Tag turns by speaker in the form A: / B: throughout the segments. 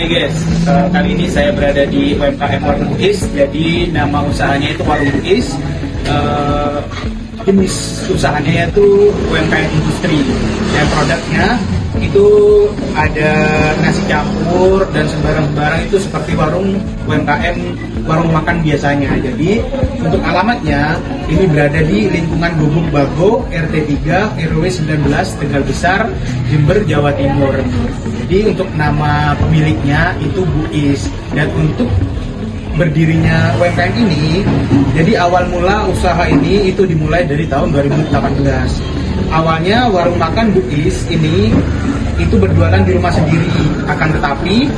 A: guys, kali ini saya berada di UMKM Warung Buis. Jadi nama usahanya itu Warung Buis. Jenis usahanya yaitu UMKM industri. Dan produknya itu ada nasi campur dan sembarang-sembarang itu seperti warung UMKM, warung makan biasanya. Jadi untuk alamatnya ini berada di lingkungan Gubuk Bago, RT 3, RW 19, Tegal Besar, Jember, Jawa Timur. Jadi untuk nama pemiliknya itu Buis. Dan untuk berdirinya UMKM ini, jadi awal mula usaha ini itu dimulai dari tahun 2018. Awalnya warung makan Buis ini itu berjualan di rumah sendiri. Akan tetapi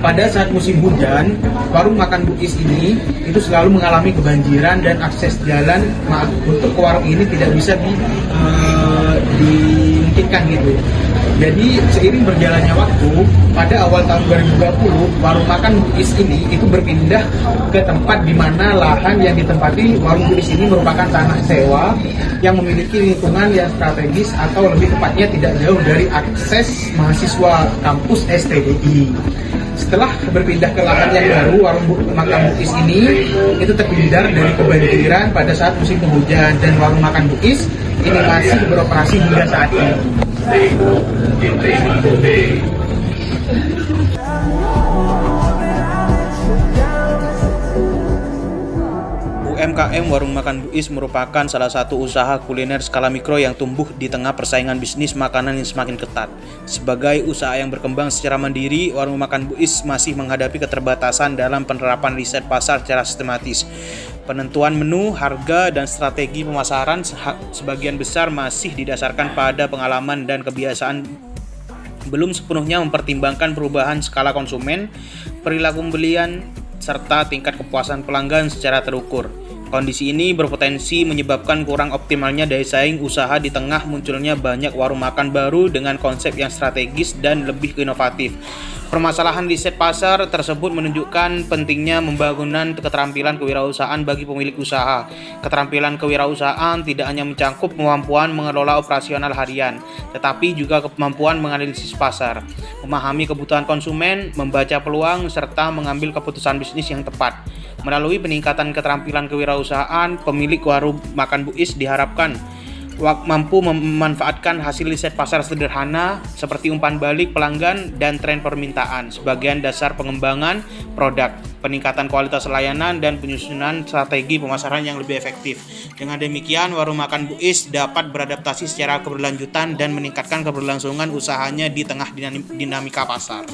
A: pada saat musim hujan, warung makan Buis ini itu selalu mengalami kebanjiran dan akses jalan untuk ke warung ini tidak bisa dimungkinkan gitu. Jadi seiring berjalannya waktu, pada awal tahun 2020, warung makan Buis ini itu berpindah ke tempat di mana lahan yang ditempati warung Buis ini merupakan tanah sewa yang memiliki lingkungan yang strategis atau lebih tepatnya tidak jauh dari akses mahasiswa kampus STDI. Setelah berpindah ke lahan yang baru, warung makan Buis ini itu terhindar dari kebanjiran pada saat musim penghujan, dan warung makan Buis ini masih beroperasi hingga saat ini.
B: UMKM Warung Makan Buis merupakan salah satu usaha kuliner skala mikro yang tumbuh di tengah persaingan bisnis makanan yang semakin ketat. Sebagai usaha yang berkembang secara mandiri, Warung Makan Buis masih menghadapi keterbatasan dalam penerapan riset pasar secara sistematis. Penentuan menu, harga, dan strategi pemasaran sebagian besar masih didasarkan pada pengalaman dan kebiasaan, belum sepenuhnya mempertimbangkan perubahan skala konsumen, perilaku pembelian, serta tingkat kepuasan pelanggan secara terukur. Kondisi ini berpotensi menyebabkan kurang optimalnya daya saing usaha di tengah munculnya banyak warung makan baru dengan konsep yang strategis dan lebih inovatif. Permasalahan riset pasar tersebut menunjukkan pentingnya pembangunan keterampilan kewirausahaan bagi pemilik usaha. Keterampilan kewirausahaan tidak hanya mencakup kemampuan mengelola operasional harian, tetapi juga kemampuan menganalisis pasar, memahami kebutuhan konsumen, membaca peluang, serta mengambil keputusan bisnis yang tepat. Melalui peningkatan keterampilan kewirausahaan, pemilik warung makan Buis diharapkan mampu memanfaatkan hasil riset pasar sederhana seperti umpan balik pelanggan dan tren permintaan sebagai dasar pengembangan produk, peningkatan kualitas layanan, dan penyusunan strategi pemasaran yang lebih efektif. Dengan demikian, warung makan Buis dapat beradaptasi secara keberlanjutan dan meningkatkan keberlangsungan usahanya di tengah dinamika pasar.